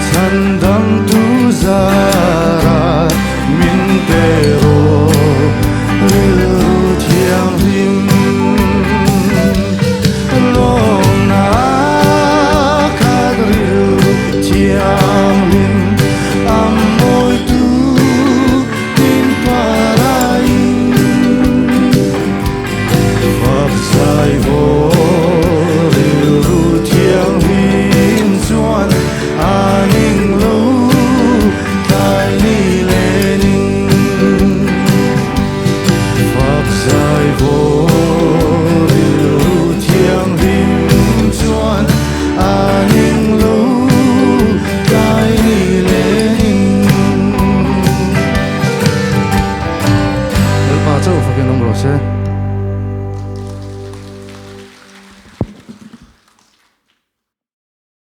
Sandang tu zara min pero riu thiang rim long na khat riu thiang rim amoi tu tin parain phật sai vô riu thiang rim chuan aning lo tai ni lening phật sai vô riu thiang rim chuan aning lo tai ni lening el pa châu phật kiến ông rồi xe